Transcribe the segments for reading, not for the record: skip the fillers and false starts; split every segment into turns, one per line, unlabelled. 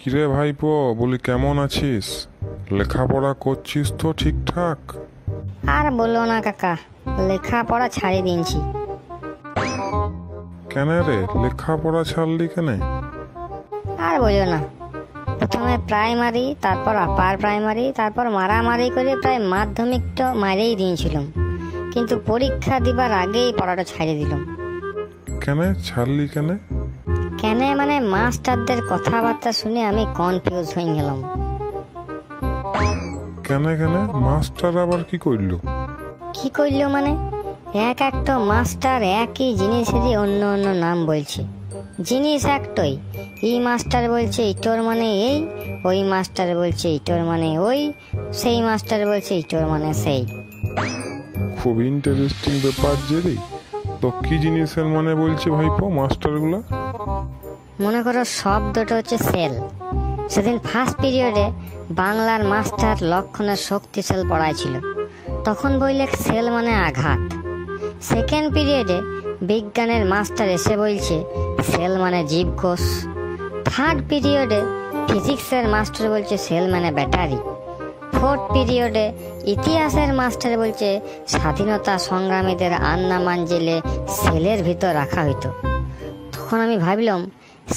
কিরে ভাইপো, বলি কেমন আছিস? লেখাপড়া করছিস তো ঠিকঠাক?
আর বললো না কাকা, লেখাপড়া ছাড়ি দিয়েছি।
কেন রে, লেখাপড়া ছাড়লি কেন?
আর বললো না, প্রথমে প্রাইমারি, তারপর আপার প্রাইমারি, তারপর মারামারি করে প্রায় মাধ্যমিকটা মারেই দিয়েছিলাম, কিন্তু পরীক্ষা দিবার আগেই পড়াটা ছাড়িয়ে দিলাম।
কেন ছাড়লি কেন?
কেন মানে মাস্টারদের কথাবার্তা শুনে আমি কনফিউজ হয়ে গেলাম।
কেন কেন মাস্টার আবার কি করলো?
কি করলো মানে, এক একটা মাস্টার একই জিনিসেরই অন্য অন্য নাম বলছে। জিনিস একটাই, এই মাস্টার বলছে ইটোর মানে এই, ওই মাস্টার বলছে ইটোর মানে ওই, সেই মাস্টার বলছে ইটোর মানে সেই।
খুব ইন্টারেস্টিং ব্যাপার যে রে। তো কি জিনিসের মানে বলছে ভাইপো মাস্টারগুলা?
মনে করো শব্দটা হচ্ছে সেল। সেদিন ফার্স্ট পিরিয়ডে বাংলার মাস্টার লক্ষণের শক্তিশাল পড়াইছিল, তখন বললে সেল মানে আঘাত। সেকেন্ড পিরিয়ডে বিজ্ঞানের মাস্টার এসে বলছে সেল মানে জীবকোষ। থার্ড পিরিয়ডে ফিজিক্সের মাস্টার বলছে সেল মানে ব্যাটারি। ফোর্থ পিরিয়ডে ইতিহাসের মাস্টার বলছে স্বাধীনতা সংগ্রামীদের আন্দামান জেলে সেলের ভিতর রাখা হইতো। তখন আমি ভাবলাম,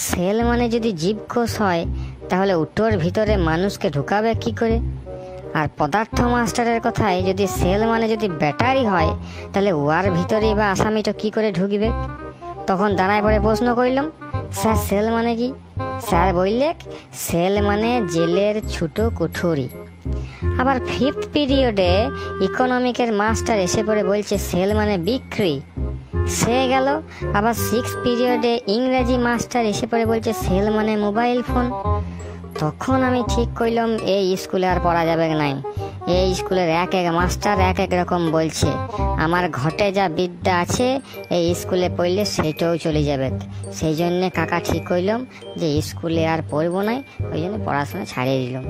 সেল মানে যদি জীবকোষ হয়, তাহলে উটোর ভিতরে মানুষকে ঢুকাবে কি করে? আর পদার্থ মাস্টারের কথায় যদি সেল মানে যদি ব্যাটারি হয়, তাহলে ওয়ার ভিতরেই বা আসামিটা কি করে ঢুকবে? তখন দাঁড়ায় পড়ে প্রশ্ন করলাম, স্যার সেল মানে কি? স্যার বললে সেল মানে জেলের ছোট কুঠুরি। আবার ফিফথ পিরিয়ডে ইকোনমিকের মাস্টার এসে পড়ে বলছে সেল মানে বিক্রি। সে গেল। আবার সিক্স পিরিয়ডে ইংরেজি মাস্টার এসে পড়ে বলছে সেল মানে মোবাইল ফোন। তখন আমি ঠিক করলাম এই স্কুলে আর পড়া যাবে নাই। এই স্কুলের এক এক মাস্টার এক এক রকম বলছে, আমার ঘটে যা বিদ্যা আছে এই স্কুলে পড়লে সেটাও চলে যাবে। সেই জন্যে কাকা ঠিক করলাম যে স্কুলে আর পড়বো নাই, ওই জন্য পড়াশোনা ছাড়িয়ে দিলাম।